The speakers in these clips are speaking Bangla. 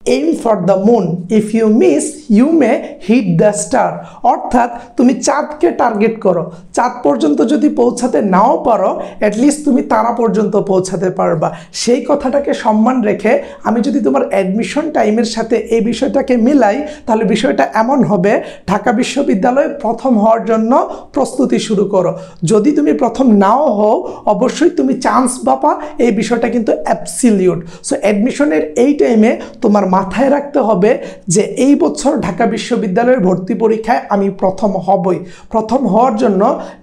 aim for the moon, if you miss you may hit the star। অর্থাৎ তুমি চাঁদকে টার্গেট করো, চাঁদ পর্যন্ত যদি পৌঁছাতে নাও পারো অ্যাটলিস্ট তুমি তারা পর্যন্ত পৌঁছাতে পারবা। সেই কথাটাকে সম্মান রেখে আমি যদি তোমার অ্যাডমিশন টাইমের সাথে এই বিষয়টাকে মিলাই তাহলে বিষয়টা এমন হবে, ঢাকা বিশ্ববিদ্যালয়ে প্রথম হওয়ার জন্য প্রস্তুতি শুরু করো। যদি তুমি প্রথম নাও হও অবশ্যই তুমি চান্স পাবা, এই বিষয়টা কিন্তু অ্যাবসলিউট। সো অ্যাডমিশনের এই টাইমে তোমার মাথায় রাখতে হবে যে এই বছর ঢাকা বিশ্ববিদ্যালয়ের ভর্তি পরীক্ষায় আমি প্রথম হবই। প্রথম হওয়ার জন্য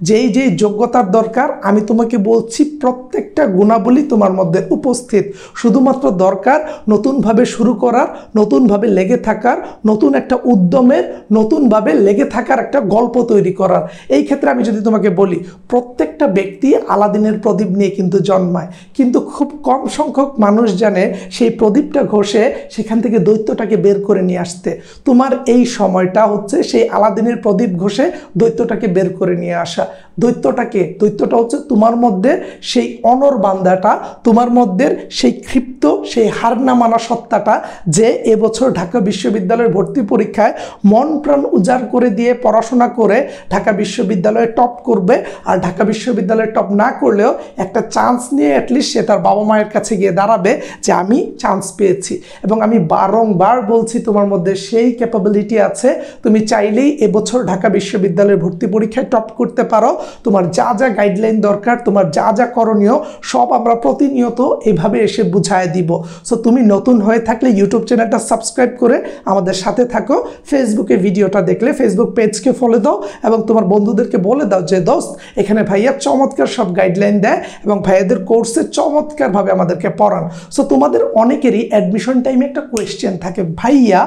যেই যেই যোগ্যতার দরকার আমি তোমাকে বলছি প্রত্যেকটা গুণাবলী তোমার মধ্যে উপস্থিত। শুধুমাত্র দরকার নতুনভাবে শুরু করার, নতুনভাবে লেগে থাকার, নতুন একটা উদ্যমের, নতুনভাবে লেগে থাকার একটা গল্প তৈরি করার। এই ক্ষেত্রে আমি যদি তোমাকে বলি প্রত্যেকটা ব্যক্তি আলাদিনের প্রদীপ নিয়ে কিন্তু জন্মায়, কিন্তু খুব কম সংখ্যক মানুষ জানে সেই প্রদীপটা ঘষে সেখান থেকে দৈত্যটাকে বের করে নিয়ে আসতে। তোমার এই সময়টা হচ্ছে সেই আলাদিনের প্রদীপ ঘষে দৈত্যটাকে বের করে নিয়ে আসা। দৈত্যটা হচ্ছে তোমার মধ্যে সেই অনর বান্দাটা, তোমার মধ্যে সেই ক্ষিপ্ত, সেই হার না মানা সত্তাটা যে এবছর ঢাকা বিশ্ববিদ্যালয়ের ভর্তি পরীক্ষায় মন প্রাণ উজাড় করে দিয়ে পড়াশোনা করে ঢাকা বিশ্ববিদ্যালয়ে টপ করবে। আর ঢাকা বিশ্ববিদ্যালয়ে টপ না করলেও একটা চান্স নিয়ে অ্যাটলিস্ট সে তার বাবা মায়ের কাছে গিয়ে দাঁড়াবে যে আমি চান্স পেয়েছি। এবং আমি বারংবার বলছি তোমার মধ্যে সেই ক্যাপাবিলিটি আছে, তুমি চাইলেই এবছর ঢাকা বিশ্ববিদ্যালয়ের ভর্তি পরীক্ষায় টপ করতে পারো। তোমার যা যা গাইডলাইন দরকার, তোমার যা যা করণীয় সব আমরা প্রতিনিয়ত এইভাবে এসে বুঝায় দিব। সো তুমি নতুন হয়ে থাকলে ইউটিউব চ্যানেলটা সাবস্ক্রাইব করে আমাদের সাথে থাকো। ফেসবুকে ভিডিওটা দেখলে ফেসবুক পেজকে ফলো দাও এবং তোমার বন্ধুদেরকে বলে দাও যে দোস্ত এখানে ভাইয়া চমৎকার সব গাইডলাইন দেয় এবং ভাইয়াদের কোর্সে চমৎকারভাবে আমাদেরকে পড়ান। সো তোমাদের অনেকেরই অ্যাডমিশন টাইমে একটা কোয়েশ্চেন থাকে, ভাইয়া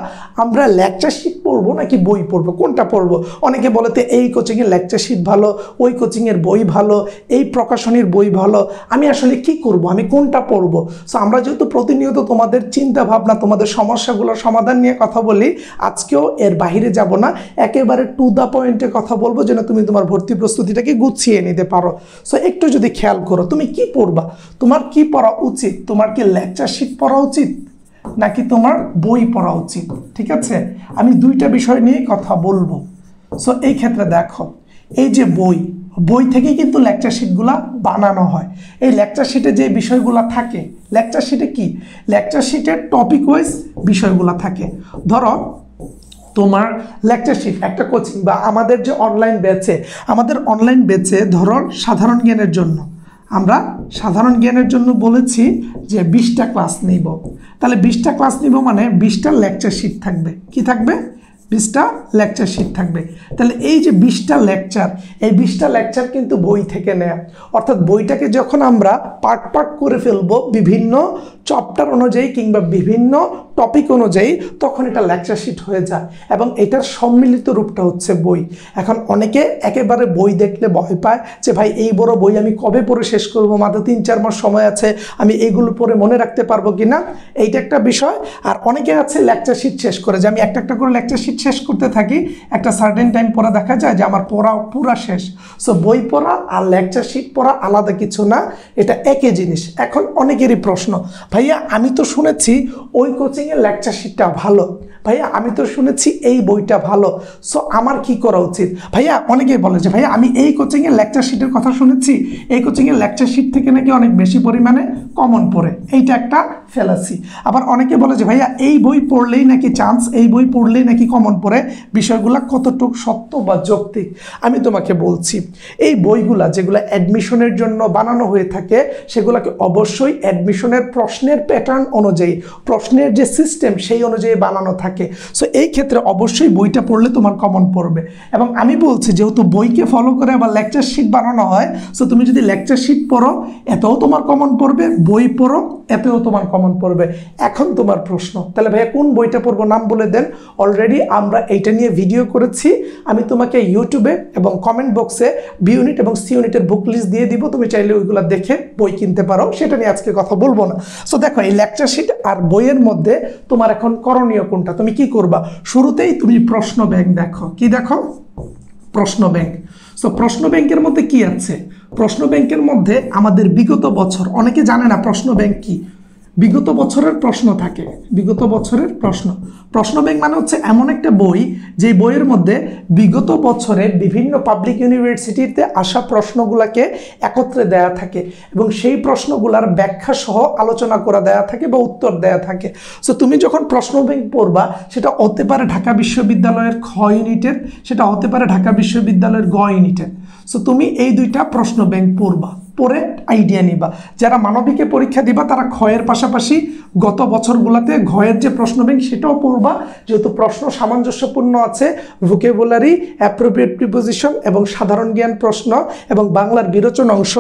আমরা লেকচার শিট পড়বো নাকি বই পড়বো, কোনটা পড়বো? অনেকে বলতে এই কোচিংয়ের লেকচার শিট ভালো, ওই কোচিংয়ের বই ভালো, এই প্রকাশনীর বই ভালো, আমি আসলে কি করব, আমি কোনটা পড়বো? সো আমরা যেহেতু প্রতিনিয়ত তোমাদের চিন্তা ভাবনা, তোমাদের সমস্যাগুলোর সমাধান নিয়ে কথা বলি, আজকেও এর বাহিরে যাব না, একেবারে টু দ্য পয়েন্টে কথা বলবো যেন তুমি তোমার ভর্তি প্রস্তুতিটাকে গুছিয়ে নিতে পারো। সো একটু যদি খেয়াল করো তুমি কি পড়বা, তোমার কি পড়া উচিত? তোমার কি লেকচার শিট পড়া উচিত নাকি তোমার বই পড়া উচিত? ঠিক আছে, আমি দুইটা বিষয় নিয়ে কথা বলবো। সো এই ক্ষেত্রে দেখো, এই যে বই থেকে কিন্তু লেকচার শিটগুলা বানানো হয়। এই লেকচার শিটে যে বিষয়গুলো থাকে, লেকচার শিটে কি, লেকচার শিটের টপিক ওয়াইজ বিষয়গুলো থাকে। ধরো তোমার লেকচার শিট একটা কোচিং বা আমাদের যে অনলাইন ব্যাচে ধরো সাধারণ জ্ঞানের জন্য আমরা সাধারণ জ্ঞানের জন্য বলেছি যে 20টা ক্লাস নিব। তাহলে 20টা ক্লাস নিব মানে 20টা লেকচার শিট থাকবে। কি থাকবে? 20টা লেকচার শিট থাকবে। তাহলে এই যে 20টা লেকচার, এই 20টা লেকচার কিন্তু বই থেকে নেয়া। অর্থাৎ বইটাকে যখন আমরা পার্ট করে ফেলবো বিভিন্ন চ্যাপ্টার অনুযায়ী কিংবা বিভিন্ন টপিক অনুযায়ী, তখন এটা লেকচার শিট হয়ে যায় এবং এটার সম্মিলিত রূপটা হচ্ছে বই। এখন অনেকে একেবারে বই দেখলে ভয় পায় যে ভাই এই বড় বই আমি কবে পড়ে শেষ করব, মাত্র 3-4 মাস সময় আছে, আমি এইগুলো পড়ে মনে রাখতে পারবো কিনা, এইটা একটা বিষয়। আর অনেকে আছে লেকচার শিট শেষ করে যে আমি একটা একটা করে লেকচার শিট শেষ করতে থাকি, একটা সার্টেন টাইম পরে দেখা যায় যে আমার পড়া পুরা শেষ। সো বই পড়া আর লেকচার শিট পড়া আলাদা কিছু না, এটা একই জিনিস। এখন অনেকেরই প্রশ্ন, ভাইয়া আমি তো শুনেছি ওই কোচিংয়ের লেকচার শিটটা ভালো, ভাইয়া আমি তো শুনেছি এই বইটা ভালো, সো আমার কি করা উচিত? ভাইয়া অনেকেই বলে যে ভাইয়া আমি এই কোচিংয়ের লেকচার শিটের কথা শুনেছি, এই কোচিংয়ের লেকচার শিট থেকে নাকি অনেক বেশি পরিমাণে কমন পড়ে, এইটা একটা ফেলাসি। আবার অনেকে বলে যে ভাইয়া এই বই পড়লেই নাকি চান্স, এই বই পড়লেই নাকি কমন পড়ে। বিষয়গুলো কতটুকু সত্য বা যৌক্তিক আমি তোমাকে বলছি। এই বইগুলা যেগুলো অ্যাডমিশনের জন্য বানানো হয়ে থাকে সেগুলোকে অবশ্যই অ্যাডমিশনের প্রশ্নের প্যাটার্ন অনুযায়ী, প্রশ্নের যে সিস্টেম সেই অনুযায়ী বানানো থাকে। সো এই ক্ষেত্রে অবশ্যই বইটা পড়লে তোমার কমন পড়বে। এবং আমি বলছি যেহেতু বইকে ফলো করে আবার লেকচার শিট বানানো হয়, সো তুমি যদি লেকচার শিট পড়ো এতেও তোমার কমন পড়বে, বই পড়ো এতেও তোমার কমন পড়বে। এখন তোমার প্রশ্ন, তাহলে ভাইয়া কোন বইটা পড়বো, নাম বলে দেন। অলরেডি আমরা এইটা নিয়ে ভিডিও করেছি, আমি তোমাকে ইউটিউবে এবং কমেন্ট বক্সে বি ইউনিট এবং সি ইউনিটের বুক লিস্ট দিয়ে দিব, তুমি চাইলে ওইগুলো দেখে বই কিনতে পারো, সেটা নিয়ে আজকে কথা বলবো না। সো দেখো এই লেকচার শিট আর বইয়ের মধ্যে তোমার এখন করণীয় কোনটা, তুমি কি করবা? শুরুতেই তুমি প্রশ্ন ব্যাংক দেখো। কি দেখো? প্রশ্ন ব্যাংক। সো প্রশ্ন ব্যাংকের মধ্যে কি আছে? প্রশ্ন ব্যাংকের মধ্যে আমাদের বিগত বছর, অনেকে জানে না প্রশ্ন ব্যাংক কি, বিগত বছরের প্রশ্ন থাকে, বিগত বছরের প্রশ্ন। প্রশ্ন ব্যাংক মানে হচ্ছে এমন একটা বই যে বইয়ের মধ্যে বিগত বছরে বিভিন্ন পাবলিক ইউনিভার্সিটিতে আসা প্রশ্নগুলোকে একত্রে দেয়া থাকে এবং সেই প্রশ্নগুলোর ব্যাখ্যা সহ আলোচনা করা দেয়া থাকে বা উত্তর দেয়া থাকে। সো তুমি যখন প্রশ্ন ব্যাংক পড়বা সেটা হতে পারে ঢাকা বিশ্ববিদ্যালয়ের খ ইউনিটের, সেটা হতে পারে ঢাকা বিশ্ববিদ্যালয়ের গ ইউনিটের। সো তুমি এই দুইটা প্রশ্ন ব্যাংক পড়বা, পরে আইডিয়া নিবা। যারা মানবিকে পরীক্ষা দিবা তারা ক্ষয়ের পাশাপাশি গত বছরগুলোতে ঘয়ের যে প্রশ্ন ব্যাংক সেটাও পড়বা, যেহেতু প্রশ্ন সামঞ্জস্যপূর্ণ আছে। ভোকেবুলারি, অ্যাপ্রোপ্রিয়েট প্রিপোজিশন এবং সাধারণ জ্ঞান প্রশ্ন এবং বাংলার বিরোচন অংশ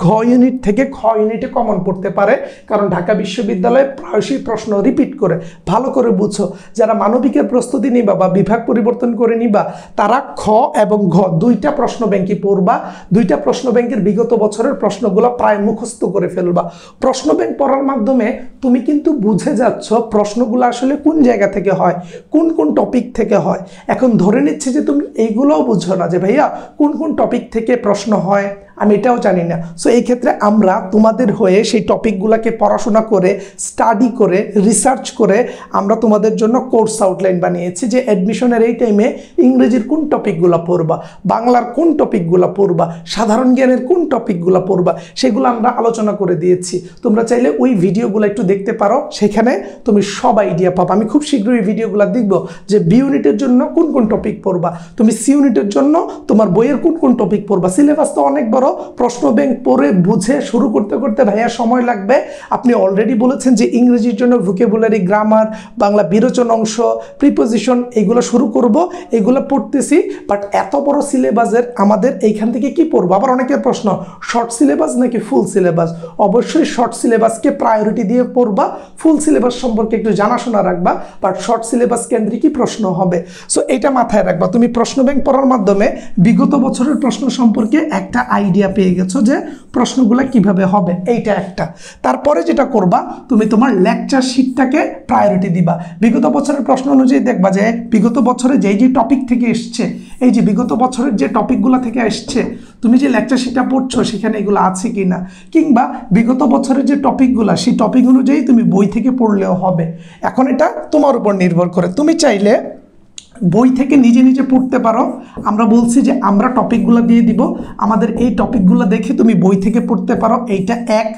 ঘ ইউনিট থেকে খ ইউনিটে কমন পড়তে পারে, কারণ ঢাকা বিশ্ববিদ্যালয়ে প্রায়শই প্রশ্ন রিপিট করে। ভালো করে বুঝো, যারা মানবিকের প্রস্তুতি নিবা বা বিভাগ পরিবর্তন করে নিবা তারা খ এবং ঘ দুইটা প্রশ্ন ব্যাংকই পড়বা। দুইটা প্রশ্ন ব্যাংকের বিগত বছরের প্রশ্নগুলো প্রায় মুখস্থ করে ফেলবা। প্রশ্ন ব্যাংক পড়ার মাধ্যমে তুমি কিন্তু বুঝে যাচ্ছ প্রশ্নগুলো আসলে কোন জায়গা থেকে হয়, কোন কোন টপিক থেকে হয়। এখন ধরে নিচ্ছে যে তুমি এইগুলোও বুঝো না যে ভাইয়া কোন কোন টপিক থেকে প্রশ্ন হয়, আমি এটাও জানি না। সো এই ক্ষেত্রে আমরা তোমাদের হয়ে সেই টপিকগুলোকে পড়াশোনা করে, স্টাডি করে, রিসার্চ করে আমরা তোমাদের জন্য কোর্স আউটলাইন বানিয়েছি যে অ্যাডমিশনের এই টাইমে ইংরেজির কোন টপিকগুলো পড়বা, বাংলার কোন টপিকগুলো পড়বা, সাধারণ জ্ঞানের কোন টপিকগুলো পড়বা, সেগুলো আমরা আলোচনা করে দিয়েছি। তোমরা চাইলে ওই ভিডিওগুলো একটু দেখতে পারো, সেখানে তুমি সব আইডিয়া পাবা। আমি খুব শীঘ্রই ভিডিওগুলো দেখবো যে বি ইউনিটের জন্য কোন কোন টপিক পড়বা, তুমি সি ইউনিটের জন্য তোমার বইয়ের কোন কোন টপিক পড়বা। সিলেবাস তো অনেক বড়, প্রশ্ন ব্যাংক পড়ে বুঝে শুরু করতে করতে ভাইয়া সময় লাগবে। আপনি অলরেডি বলেছেন যে ইংরেজির জন্য ভোকেবুলারি, গ্রামার, বাংলা বিরোচন অংশ, প্রিপোজিশন এগুলো শুরু করব, এগুলো পড়তেছি। বাট এত বড় সিলেবাসের আমাদের এইখান থেকে কি পড়বো? আবার অনেকের প্রশ্ন, শর্ট সিলেবাস নাকি ফুল সিলেবাস? অবশ্যই শর্ট সিলেবাসকে প্রায়োরিটি দিয়ে পড়বা, ফুল সিলেবাস সম্পর্কে একটু জানাশোনা রাখবা, বাট শর্ট সিলেবাস কেন্দ্রিকই প্রশ্ন হবে। সো এটা মাথায় রাখবা। তুমি প্রশ্ন ব্যাংক পড়ার মাধ্যমে বিগত বছরের প্রশ্ন সম্পর্কে একটা আইডিয়া পেয়ে গেছো যে প্রশ্নগুলো কিভাবে হবে, এইটা একটা। তারপরে যেটা করবা, তুমি তোমার লেকচার শিটটাকে প্রায়োরিটি দিবা। বিগত বছরের প্রশ্ন অনুযায়ী দেখবা যে বিগত বছরে যেই যে টপিক থেকে এসছে, এই যে বিগত বছরের যে টপিকগুলো থেকে এসছে, তুমি যে লেকচার শিটটা পড়ছো সেখানে এগুলো আছে কি না, কিংবা বিগত বছরের যে টপিকগুলো সেই টপিক অনুযায়ী তুমি বই থেকে পড়লেও হবে। এখন এটা তোমার উপর নির্ভর করে। তুমি চাইলে বই থেকে নিজে নিজে পড়তে পারো। আমরা বলছি যে আমরা টপিকগুলো দিয়ে দিব, আমাদের এই টপিকগুলো দেখে তুমি বই থেকে পড়তে পারো, এইটা এক।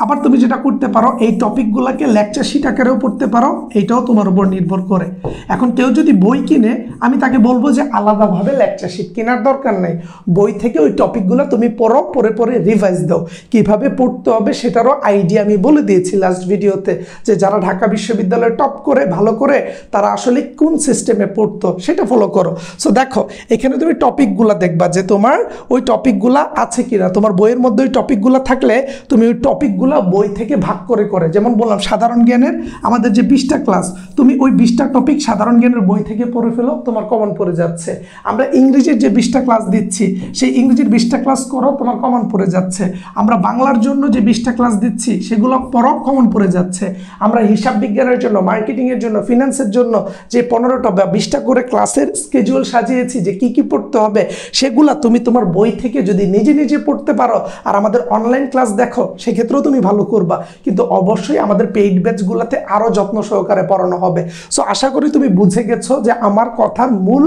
আবার তুমি যেটা করতে পারো, এই টপিকগুলোকে লেকচার শিট আকারেও পড়তে পারো, এইটাও তোমার উপর নির্ভর করে। এখন কেউ যদি বই কিনে, আমি তাকে বলবো যে আলাদাভাবে লেকচার শিট কেনার দরকার নেই, বই থেকে ওই টপিকগুলো তুমি পড়ো, পরে পরে রিভাইজ দাও। কিভাবে পড়তে হবে সেটারও আইডিয়া আমি বলে দিয়েছি লাস্ট ভিডিওতে, যে যারা ঢাকা বিশ্ববিদ্যালয়ে টপ করে ভালো করে তারা আসলে কোন সিস্টেমে পড়তো সেটা ফলো করো। সো দেখো এখানে তুমি টপিকগুলো দেখবা যে তোমার ওই টপিকগুলো আছে কিনা। তোমার বইয়ের মধ্যে ওই টপিকগুলো থাকলে তুমি ওই টপিকগুলো বই থেকে ভাগ করে করে, যেমন বললাম সাধারণ জ্ঞানের আমাদের যে 20টা ক্লাস, তুমি ওই 20টা টপিক সাধারণ জ্ঞানের বই থেকে পড়ে ফেলো, তোমার কমন পড়ে যাচ্ছে। আমরা ইংরেজির যে 20টা ক্লাস দিচ্ছি সেই ইংরেজির 20টা ক্লাস করো, তোমার কমন পড়ে যাচ্ছে। আমরা বাংলার জন্য যে 20টা ক্লাস দিচ্ছি সেগুলো পড়ো, কমন পড়ে যাচ্ছে। আমরা হিসাব বিজ্ঞানের জন্য, মার্কেটিংয়ের জন্য, ফিনান্সের জন্য যে 15টা বা 20টা করে ক্লাসের স্কেজুয়াল সাজিয়েছি যে কি কি পড়তে হবে, সেগুলা তুমি তোমার বই থেকে যদি নিজে নিজে পড়তে পারো আর আমাদের অনলাইন ক্লাস দেখো, সেক্ষেত্রেও তুমি ভালো করবা। কিন্তু অবশ্যই আমাদের পেইড ব্যাচগুলোতে আরও যত্ন সহকারে পড়ানো হবে। সো আশা করি তুমি বুঝে গেছো যে আমার কথার মূল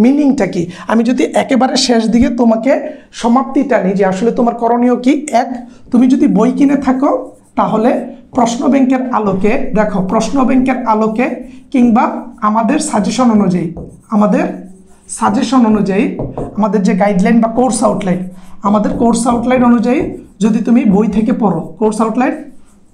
মিনিংটা কি। আমি যদি একেবারে শেষ দিকে তোমাকে সমাপ্তিটা নিই যে আসলে তোমার করণীয় কি, এক, তুমি যদি বই কিনে থাকো তাহলে প্রশ্ন ব্যাংকের আলোকে দেখো, প্রশ্ন ব্যাংকের আলোকে কিংবা আমাদের সাজেশন অনুযায়ী, আমাদের যে গাইডলাইন বা কোর্স আউটলাইন, আমাদের কোর্স আউটলাইন অনুযায়ী যদি তুমি বই থেকে পড়ো, কোর্স আউটলাইন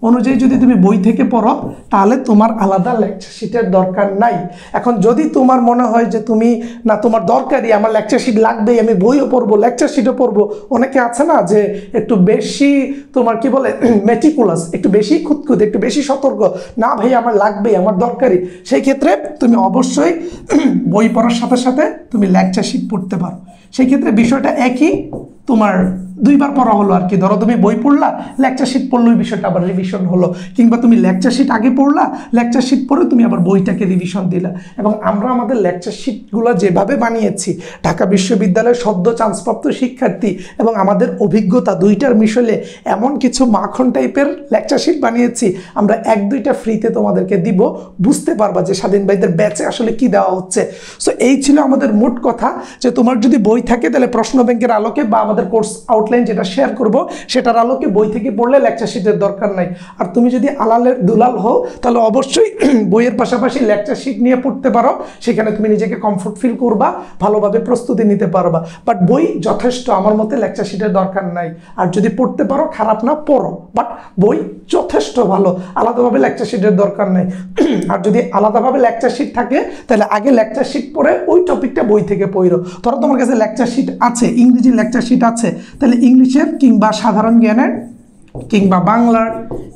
অনুযায়ী যদি তুমি বই থেকে পড়ো, তাহলে তোমার আলাদা লেকচার শিটের দরকার নাই। এখন যদি তোমার মনে হয় যে তুমি না, তোমার দরকারই, আমার লেকচার শিট লাগবেই, আমি বইও পড়বো, লেকচার শিটও পড়বো, অনেকে আছে না যে একটু বেশি তোমার কি বলে মেটিকুলাস, একটু বেশি খুঁতখুঁত, একটু বেশি সতর্ক, না ভাই আমার লাগবেই, আমার দরকারই, সেই ক্ষেত্রে তুমি অবশ্যই বই পড়ার সাথে সাথে তুমি লেকচার শিট পড়তে পারো। সেই ক্ষেত্রে বিষয়টা একই, তোমার দুইবার পড়া হলো আর কি। ধরো তুমি বই পড়লা, লেকচার শিট পড়লো, ওই বিষয়টা আবার রিভিশন হলো, কিংবা তুমি লেকচার শিট আগে পড়লা, লেকচার শিট পড়ে তুমি আবার বইটাকে রিভিশন দিলা। এবং আমরা আমাদের লেকচার শিটগুলো যেভাবে বানিয়েছি, ঢাকা বিশ্ববিদ্যালয়ের সদ্য চান্সপ্রাপ্ত শিক্ষার্থী এবং আমাদের অভিজ্ঞতা দুইটার মিশলে এমন কিছু মাখন টাইপের লেকচার শিট বানিয়েছি, আমরা 1-2টা ফ্রিতে তোমাদেরকে দিব, বুঝতে পারবা যে স্বাধীন ভাইদের ব্যাচে আসলে কি দেওয়া হচ্ছে। সো এই ছিল আমাদের মোট কথা, যে তোমার যদি বই থাকে তাহলে প্রশ্ন ব্যাংকের আলোকে বা আমাদের কোর্স আউটলাইন যেটা শেয়ার করব সেটার আলোকে বই থেকে পড়লে লেকচার শিটের দরকার নাই। আর তুমি যদি আলালের দুলাল হও তাহলে অবশ্যই বইয়ের পাশাপাশি লেকচার শিট নিয়ে পড়তে পারো, সেখানে তুমি নিজেকে কমফোর্ট ফিল করবা, ভালোভাবে প্রস্তুতি নিতে পারবা। বাট বই যথেষ্ট, আমার মতে লেকচার শিটের দরকার নাই। আর যদি পড়তে পারো খারাপ না, পড়ো, বাট বই যথেষ্ট ভালো, আলাদাভাবে লেকচার শিটের দরকার নাই। আর যদি আলাদাভাবে লেকচার শিট থাকে তাহলে আগে লেকচার শিট পড়ে ওই টপিকটা বই থেকে পড়ো। ধরো তোমার কাছে লেকচার শিট আছে, ইংরেজি লেকচার শিট আছে, তাহলে ইংলিশের কিংবা সাধারণ জ্ঞানের কিংবা বাংলার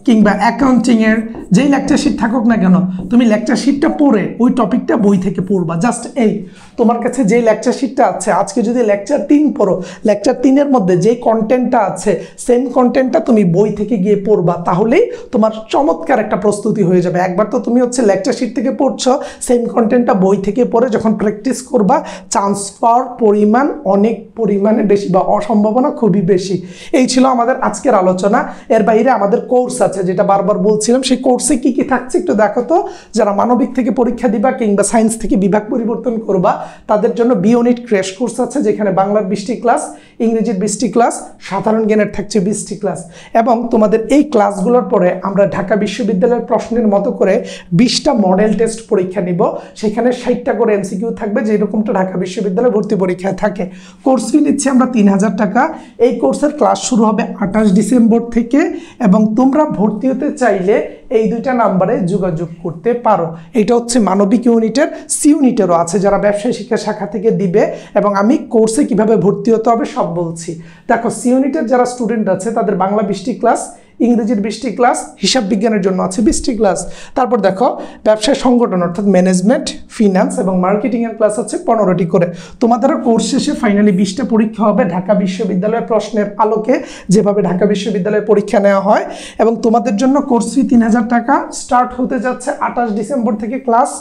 কিংবা অ্যাকাউন্টিংয়ের যেই লেকচার শিট থাকুক না কেন, তুমি লেকচার শিটটা পড়ে ওই টপিকটা বই থেকে পড়বা। জাস্ট এই তোমার কাছে যেই লেকচার শিটটা আছে, আজকে যদি লেকচার 3 পড়ো, লেকচার 3-এর মধ্যে যেই কন্টেন্টটা আছে সেম কন্টেন্টটা তুমি বই থেকে গিয়ে পড়বা, তাহলেই তোমার চমৎকার একটা প্রস্তুতি হয়ে যাবে। একবার তো তুমি হচ্ছে লেকচার শিট থেকে পড়ছো, সেম কন্টেন্টটা বই থেকে পড়ে যখন প্র্যাকটিস করবা, চান্স পাওয়ার পরিমাণ অনেক পরিমাণে বেশি বা অসম্ভাবনা খুবই বেশি। এই ছিল আমাদের আজকের আলোচনা। এর বাইরে আমাদের কোর্স আছে, যেটা বারবার বলছিলাম, সেই কোর্সে কি কি থাকছে একটু দেখো তো। যারা মানবিক থেকে পরীক্ষা দিবা কিংবা সায়েন্স থেকে বিভাগ পরিবর্তন করবা, তাদের জন্য বি ইউনিট ক্র্যাশ কোর্স আছে, যেখানে বাংলার 20টি ক্লাস, ইংরেজির 20টি ক্লাস, সাধারণ জ্ঞানের থাকছে 20টি ক্লাস। এবং তোমাদের এই ক্লাসগুলোর পরে আমরা ঢাকা বিশ্ববিদ্যালয়ের প্রশ্নের মতো করে 20টা মডেল টেস্ট পরীক্ষা নিব, সেখানে 60টা করে এমসিকিউ থাকবে, যেরকমটা ঢাকা বিশ্ববিদ্যালয়ে ভর্তি পরীক্ষায় থাকে। কোর্স ফি নিচ্ছে আমরা 3000 টাকা। এই কোর্সের ক্লাস শুরু হবে 28 ডিসেম্বর থেকে, এবং তোমরা ভর্তি হতে চাইলে এই 2টা নাম্বারে যোগাযোগ করতে পারো। এটা হচ্ছে মানবিক ইউনিটের, সি ইউনিটেরও আছে, যারা ব্যবসায় শিক্ষা শাখা থেকে দিবে। এবং আমি কোর্সে কিভাবে ভর্তি হতে হবে সব বলছি। দেখো, সি ইউনিটের যারা স্টুডেন্ট আছে তাদের বাংলা 20টি ক্লাস, ইংরেজির 20টি ক্লাস, হিসাব বিজ্ঞানের জন্য আছে 20টি ক্লাস। তারপর দেখো, ব্যবসায় সংগঠন অর্থাৎ ম্যানেজমেন্ট, ফিনান্স এবং মার্কেটিংয়ের ক্লাস আছে 15টি করে। তোমাদেরও কোর্স শেষে ফাইনালি 20টা পরীক্ষা হবে ঢাকা বিশ্ববিদ্যালয়ের প্রশ্নের আলোকে, যেভাবে ঢাকা বিশ্ববিদ্যালয়ে পরীক্ষা নেওয়া হয়। এবং তোমাদের জন্য কোর্স ফি 3000 টাকা। স্টার্ট হতে যাচ্ছে 28 ডিসেম্বর থেকে ক্লাস,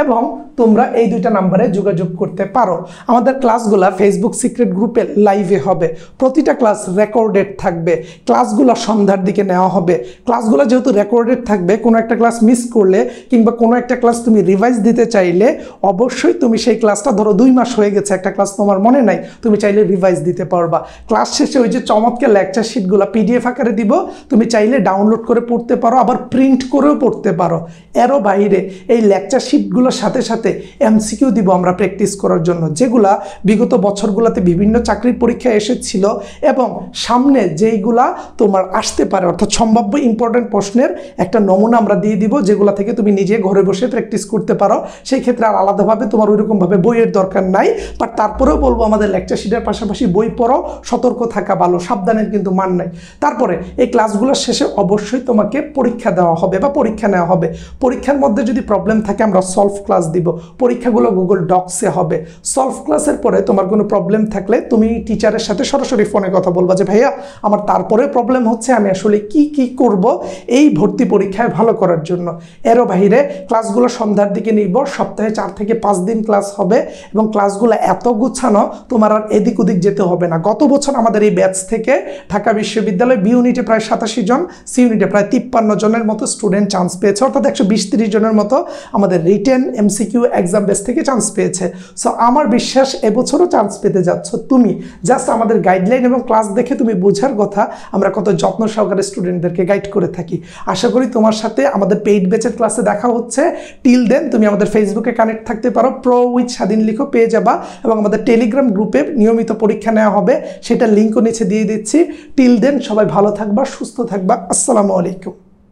এবং তোমরা এই 2টা নাম্বারে যোগাযোগ করতে পারো। আমাদের ক্লাসগুলো ফেসবুক সিক্রেট গ্রুপে লাইভে হবে, প্রতিটা ক্লাস রেকর্ডেড থাকবে, ক্লাসগুলো সন্ধ্যার দিকে নেওয়া হবে। ক্লাসগুলো যেহেতু রেকর্ডেড থাকবে, কোনো একটা ক্লাস মিস করলে কিংবা কোনো একটা ক্লাস তুমি রিভাইজ দিতে চাইলে অবশ্যই তুমি সেই ক্লাসটা, ধরো 2 মাস হয়ে গেছে একটা ক্লাস তোমার মনে নাই, তুমি চাইলে রিভাইজ দিতে পারবা। ক্লাস শেষে ওই যে চমৎকার লেকচার শিটগুলো পিডিএফ আকারে দিব, তুমি চাইলে ডাউনলোড করে পড়তে পারো, আবার প্রিন্ট করেও পড়তে পারো। এরও বাইরে এই লেকচার শিটগুলোর সাথে সাথে এমসিকিউ দিব আমরা প্র্যাকটিস করার জন্য, যেগুলা বিগত বছরগুলোতে বিভিন্ন চাকরির পরীক্ষায় এসেছিল, এবং সামনে যেইগুলা তোমার আসতে পারে, অর্থাৎ সম্ভাব্য ইম্পর্টেন্ট প্রশ্নের একটা নমুনা আমরা দিয়ে দিব, যেগুলো থেকে তুমি নিজে ঘরে বসে প্র্যাকটিস করতে পারো। সেই ক্ষেত্রে আর আলাদাভাবে তোমার ওইরকমভাবে বইয়ের দরকার নাই। বাট তারপরেও বলবো, আমাদের লেকচার শিটের পাশাপাশি বই পড়ো, সতর্ক থাকা ভালো, সাবধানের কিন্তু মান নাই। তারপরে এই ক্লাসগুলোর শেষে অবশ্যই তোমাকে পরীক্ষা দেওয়া হবে বা পরীক্ষা নেওয়া হবে। পরীক্ষার মধ্যে যদি প্রবলেম থাকে আমরা সলভ ক্লাস দিব, পরীক্ষাগুলো গুগল ডক্সে হবে। সলভ ক্লাসের পরে তোমার কোনো প্রবলেম থাকলে তুমি টিচারের সাথে সরাসরি ফোনে কথা বলবা যে ভাইয়া আমার তারপরে প্রবলেম হচ্ছে, আমি আসলে কি করব এই ভর্তি পরীক্ষায় ভালো করার জন্য। এরও বাইরে ক্লাসগুলো সন্ধ্যার দিকে নিব, সপ্তাহে 4 থেকে 5 দিন ক্লাস হবে, এবং ক্লাসগুলো এত গুছানো তোমার আর এদিক ওদিক যেতে হবে না। গত বছর আমাদের এই ব্যাচ থেকে ঢাকা বিশ্ববিদ্যালয় বি ইউনিটে প্রায় 87 জন, সি ইউনিটে প্রায় 53 জনের মতো স্টুডেন্ট চান্স পেয়েছে, অর্থাৎ 120-30 জনের মতো আমাদের রিটেন এমসিকিউ এক্সাম বেস থেকে চান্স পেয়েছে। সো আমার বিশ্বাস এবছরও চান্স পেতে যাচ্ছ তুমি। জাস্ট আমাদের গাইডলাইন এবং ক্লাস দেখে তুমি বোঝার কথা আমরা কত যত্ন সহকারে স্টুডেন্টদেরকে গাইড করে থাকি। আশা করি তোমার সাথে আমাদের পেইড ব্যাচের ক্লাসে দেখা হচ্ছে। টিল দেন তুমি আমাদের ফেসবুকে কানেক্ট থাকতে পারো, প্রো উইথ স্বাধীন লিখো পেয়ে যাবা, এবং আমাদের টেলিগ্রাম গ্রুপে নিয়মিত পরীক্ষা নেওয়া হবে, সেটা লিঙ্কও নিচে দিয়ে দিচ্ছি। টিল দেন সবাই ভালো থাকবা, সুস্থ থাকবা। আসসালামু আলাইকুম।